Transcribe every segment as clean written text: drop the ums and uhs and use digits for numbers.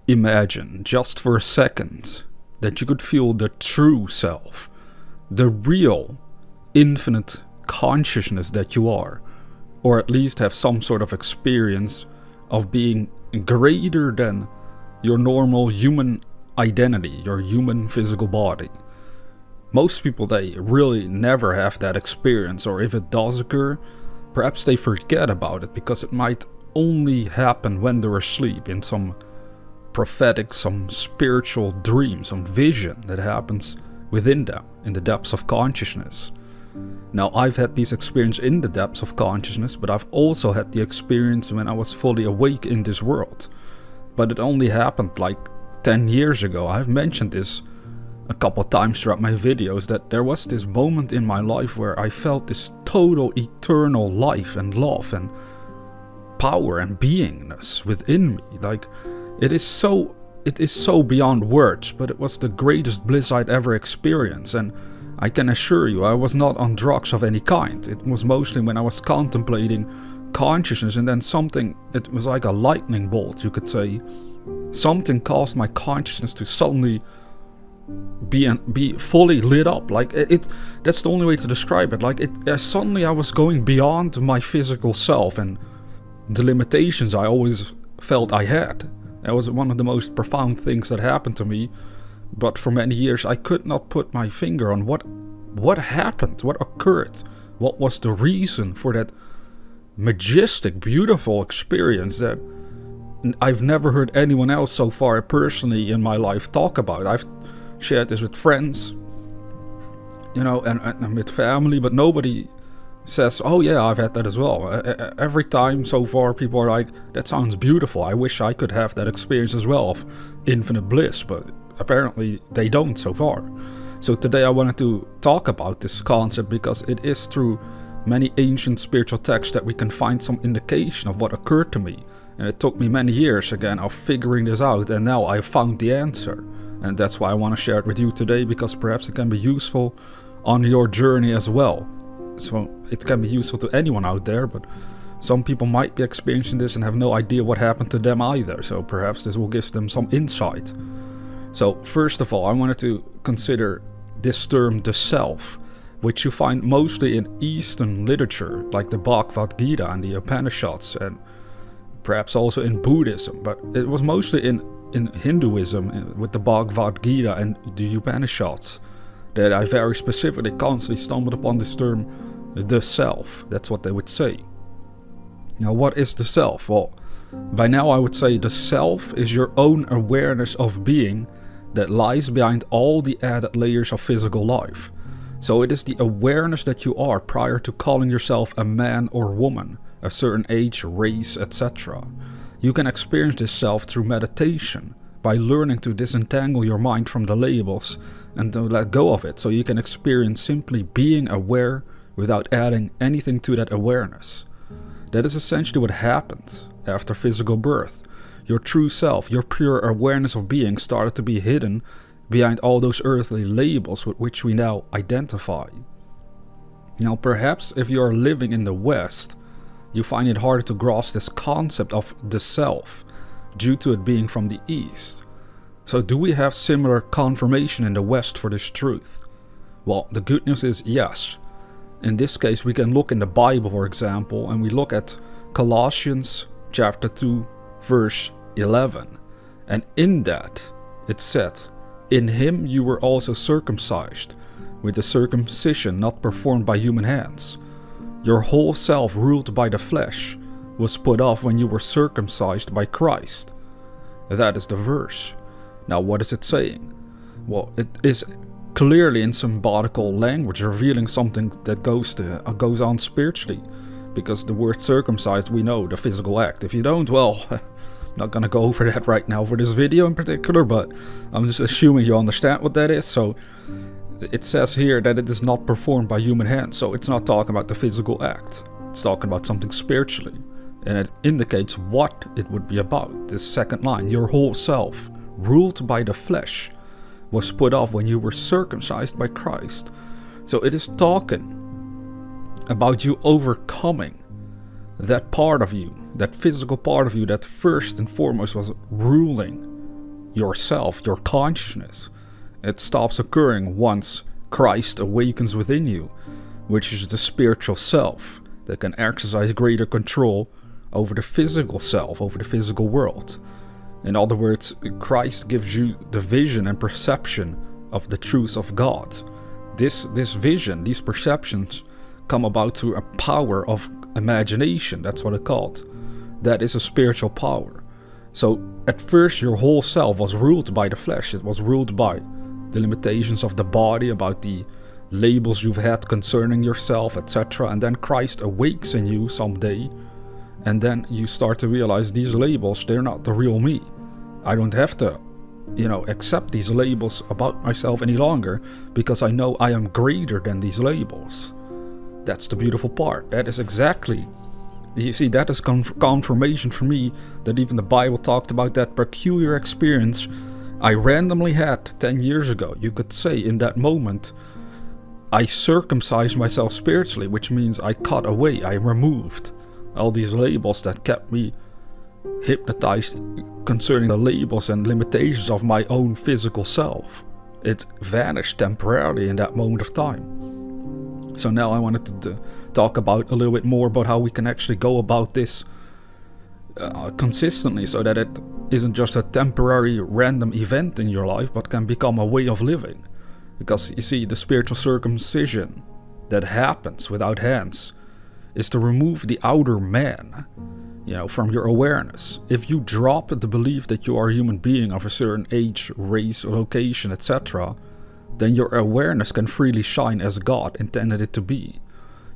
Imagine, just for a second, that you could feel the true self, the real, infinite consciousness that you are, or at least have some sort of experience of being greater than your normal human identity, your human physical body. Most people, they really never have that experience, or if it does occur, perhaps they forget about it because it might only happen when they're asleep in some prophetic, some spiritual dream, some vision that happens within them in the depths of consciousness. Now, I've had these experiences in the depths of consciousness, but I've also had the experience when I was fully awake in this world. But it only happened like 10 years ago. I've mentioned this a couple of times throughout my videos, that there was this moment in my life where I felt this total eternal life and love and power and beingness within me. Like, it is so beyond words, but it was the greatest bliss I'd ever experienced. And I can assure you, I was not on drugs of any kind. It was mostly when I was contemplating consciousness, and then it was like a lightning bolt, you could say. Something caused my consciousness to suddenly be fully lit up. Like that's the only way to describe it. Like suddenly I was going beyond my physical self and the limitations I always felt I had. That was one of the most profound things that happened to me. But for many years I could not put my finger on what happened, what occurred, what was the reason for that majestic, beautiful experience that I've never heard anyone else so far personally in my life talk about. I've shared this with friends, and with family, but nobody says, oh yeah, I've had that as well. Every time so far people are like, that sounds beautiful, I wish I could have that experience as well of infinite bliss, but apparently they don't so far. So today I wanted to talk about this concept because it is through many ancient spiritual texts that we can find some indication of what occurred to me. And it took me many years again of figuring this out, and now I found the answer. And that's why I want to share it with you today, because perhaps it can be useful on your journey as well. So it can be useful to anyone out there, but some people might be experiencing this and have no idea what happened to them either. So perhaps this will give them some insight. So first of all, I wanted to consider this term, the self, which you find mostly in Eastern literature, like the Bhagavad Gita and the Upanishads, and perhaps also in Buddhism. But it was mostly in Hinduism with the Bhagavad Gita and the Upanishads that I very specifically constantly stumbled upon this term, the self. That's what they would say. Now, what is the self? Well, by now I would say the self is your own awareness of being that lies behind all the added layers of physical life. So it is the awareness that you are prior to calling yourself a man or woman, a certain age, race, etc. You can experience this self through meditation, by learning to disentangle your mind from the labels and to let go of it, so you can experience simply being aware without adding anything to that awareness. That is essentially what happened after physical birth. Your true self, your pure awareness of being, started to be hidden behind all those earthly labels with which we now identify. Now, perhaps if you are living in the West, you find it harder to grasp this concept of the self due to it being from the East. So do we have similar confirmation in the West for this truth? Well, the good news is yes. In this case, we can look in the Bible, for example, and we look at Colossians chapter 2, verse 11. And in that, it said, "In him you were also circumcised, with the circumcision not performed by human hands. Your whole self, ruled by the flesh, was put off when you were circumcised by Christ." That is the verse. Now, what is it saying? Well, it is clearly in symbolical language revealing something that goes on spiritually, because the word circumcised, we know, the physical act. If you don't, well, I'm not gonna go over that right now for this video in particular, but I'm just assuming you understand what that is. So it says here that it is not performed by human hands, so it's not talking about the physical act. It's talking about something spiritually, and it indicates what it would be about. This second line, your whole self, ruled by the flesh, was put off when you were circumcised by Christ. So it is talking about you overcoming that part of you, that physical part of you that first and foremost was ruling yourself, your consciousness. It stops occurring once Christ awakens within you, which is the spiritual self that can exercise greater control over the physical self, over the physical world. In other words, Christ gives you the vision and perception of the truth of God. This vision, these perceptions come about through a power of imagination. That's what it's called. That is a spiritual power. So at first your whole self was ruled by the flesh. It was ruled by the limitations of the body, about the labels you've had concerning yourself, etc. And then Christ awakes in you someday, and then you start to realize these labels, they're not the real me. I don't have to, accept these labels about myself any longer, because I know I am greater than these labels. That's the beautiful part. That is exactly, you see, that is confirmation for me that even the Bible talked about that peculiar experience I randomly had 10 years ago. You could say in that moment, I circumcised myself spiritually, which means I cut away, I removed all these labels that kept me hypnotized concerning the labels and limitations of my own physical self. It vanished temporarily in that moment of time. So now I wanted to talk about a little bit more about how we can actually go about this consistently, so that it isn't just a temporary random event in your life, but can become a way of living. Because you see, the spiritual circumcision that happens without hands is to remove the outer man, from your awareness. If you drop the belief that you are a human being of a certain age, race, location, etc., then your awareness can freely shine as God intended it to be.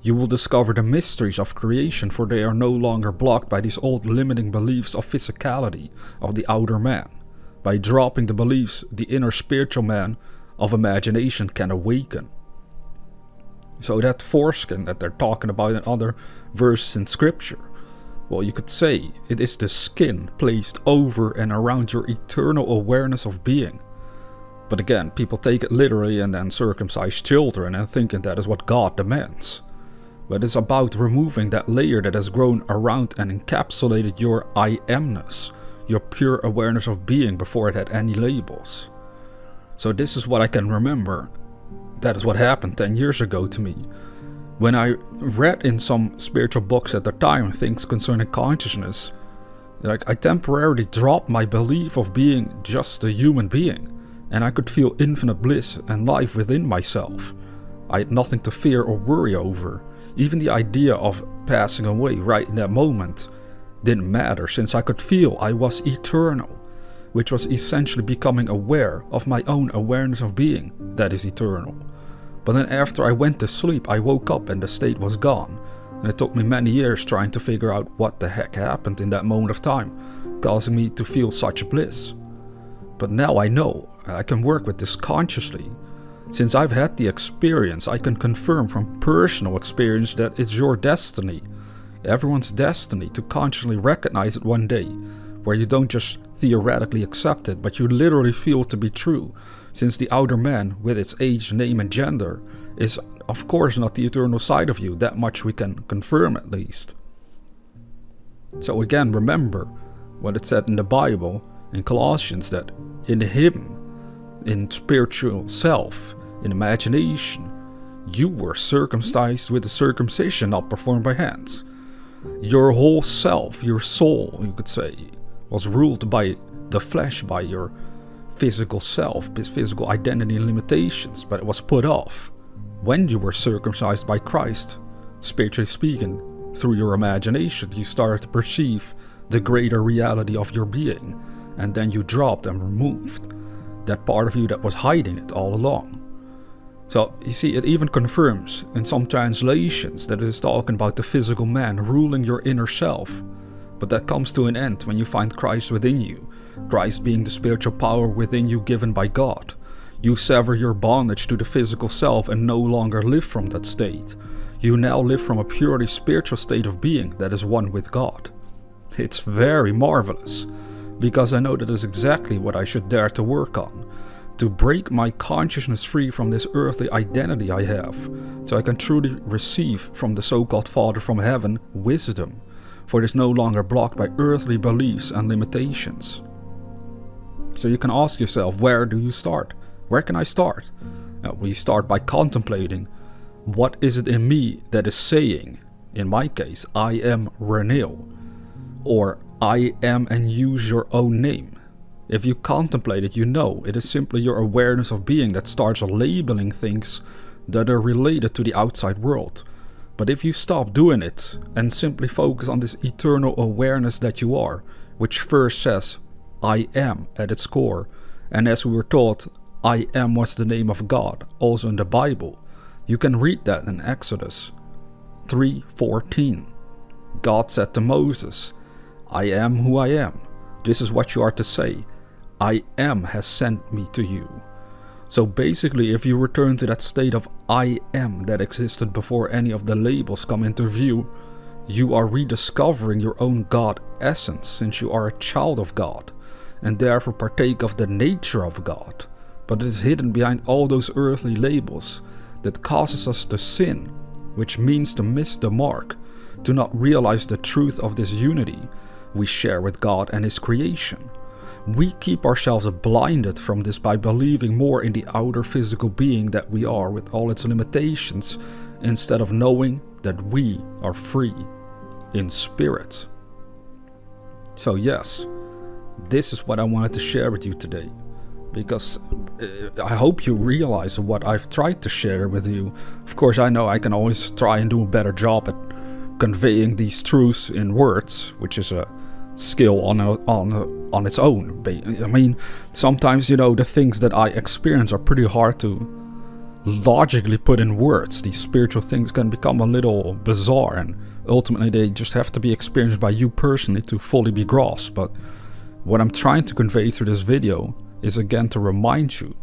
You will discover the mysteries of creation, for they are no longer blocked by these old limiting beliefs of physicality, of the outer man. By dropping the beliefs, the inner spiritual man of imagination can awaken. So that foreskin that they're talking about in other verses in scripture, well, you could say it is the skin placed over and around your eternal awareness of being. But again, people take it literally and then circumcise children and thinking that is what God demands. But it's about removing that layer that has grown around and encapsulated your I amness, your pure awareness of being before it had any labels. So this is what I can remember. That is what happened 10 years ago to me. When I read in some spiritual books at the time things concerning consciousness, I temporarily dropped my belief of being just a human being, and I could feel infinite bliss and life within myself. I had nothing to fear or worry over. Even the idea of passing away right in that moment didn't matter, since I could feel I was eternal, which was essentially becoming aware of my own awareness of being that is eternal. But then after I went to sleep, I woke up and the state was gone, and it took me many years trying to figure out what the heck happened in that moment of time, causing me to feel such bliss. But now I know I can work with this consciously. Since I've had the experience, I can confirm from personal experience that it's your destiny, everyone's destiny, to consciously recognize it one day, where you don't just theoretically accept it, but you literally feel it to be true, since the outer man, with its age, name and gender, is of course not the eternal side of you. That much we can confirm at least. So again, remember what it said in the Bible, in Colossians, that in Him, in spiritual self, in imagination, you were circumcised with a circumcision not performed by hands. Your whole self, your soul, you could say, was ruled by the flesh, by your physical self, this physical identity and limitations, but it was put off when you were circumcised by Christ. Spiritually speaking, through your imagination, you started to perceive the greater reality of your being, and then you dropped and removed that part of you that was hiding it all along. So, you see, it even confirms in some translations that it is talking about the physical man ruling your inner self. But that comes to an end when you find Christ within you, Christ being the spiritual power within you given by God. You sever your bondage to the physical self and no longer live from that state. You now live from a purely spiritual state of being that is one with God. It's very marvelous, because I know that is exactly what I should dare to work on. To break my consciousness free from this earthly identity I have, so I can truly receive from the so-called Father from heaven wisdom, for it is no longer blocked by earthly beliefs and limitations. So you can ask yourself, where do you start? Where can I start? We start by contemplating, what is it in me that is saying, in my case, I am Renil, or I am and use your own name. If you contemplate it, you know it is simply your awareness of being that starts labeling things that are related to the outside world. But if you stop doing it and simply focus on this eternal awareness that you are, which first says, I am at its core, and as we were taught, I am was the name of God, also in the Bible. You can read that in Exodus 3:14. God said to Moses, I am who I am. This is what you are to say. I am has sent me to you. So basically, if you return to that state of I am that existed before any of the labels come into view, you are rediscovering your own God essence, since you are a child of God, and therefore partake of the nature of God. But it is hidden behind all those earthly labels that causes us to sin, which means to miss the mark, to not realize the truth of this unity we share with God and His creation. We keep ourselves blinded from this by believing more in the outer physical being that we are with all its limitations, instead of knowing that we are free in spirit. So yes, this is what I wanted to share with you today, because I hope you realize what I've tried to share with you. Of course, I know I can always try and do a better job at conveying these truths in words, which is a skill on its own. I mean, sometimes, the things that I experience are pretty hard to logically put in words. These spiritual things can become a little bizarre, and ultimately they just have to be experienced by you personally to fully be grasped. But what I'm trying to convey through this video is again to remind you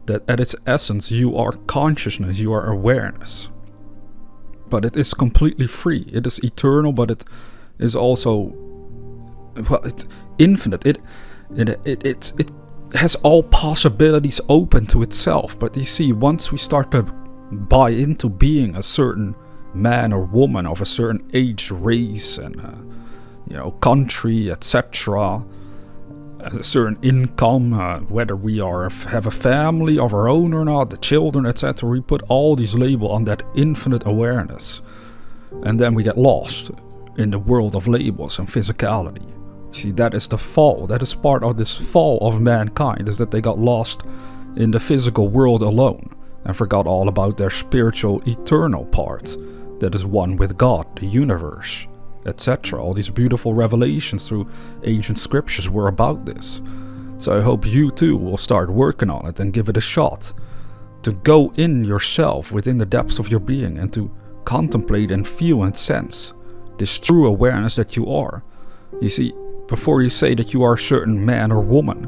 that at its essence you are consciousness, you are awareness. But it is completely free. It is eternal, but it is also, it's infinite. It has all possibilities open to itself. But you see, once we start to buy into being a certain man or woman of a certain age, race, and country, etc., a certain income, whether we have a family of our own or not, the children, etc., we put all these labels on that infinite awareness, and then we get lost in the world of labels and physicality. See, that is the fall. That is part of this fall of mankind, is that they got lost in the physical world alone and forgot all about their spiritual, eternal part that is one with God, the universe, etc. All these beautiful revelations through ancient scriptures were about this. So I hope you too will start working on it and give it a shot. To go in yourself within the depths of your being and to contemplate and feel and sense this true awareness that you are. You see, before you say that you are a certain man or woman,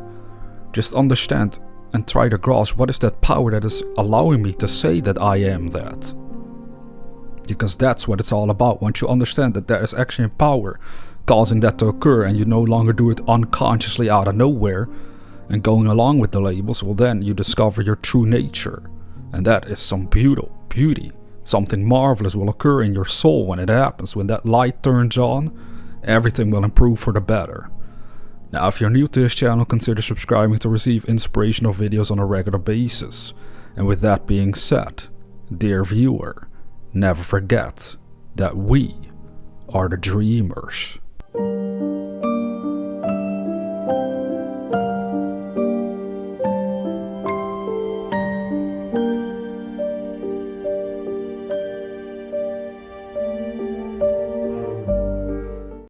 just understand and try to grasp what is that power that is allowing me to say that I am that. Because that's what it's all about. Once you understand that there is actually a power causing that to occur, and you no longer do it unconsciously out of nowhere and going along with the labels, well, then you discover your true nature. And that is some beauty. Something marvelous will occur in your soul when it happens. When that light turns on, everything will improve for the better. Now, if you're new to this channel, consider subscribing to receive inspirational videos on a regular basis. And with that being said, dear viewer, never forget that we are the dreamers.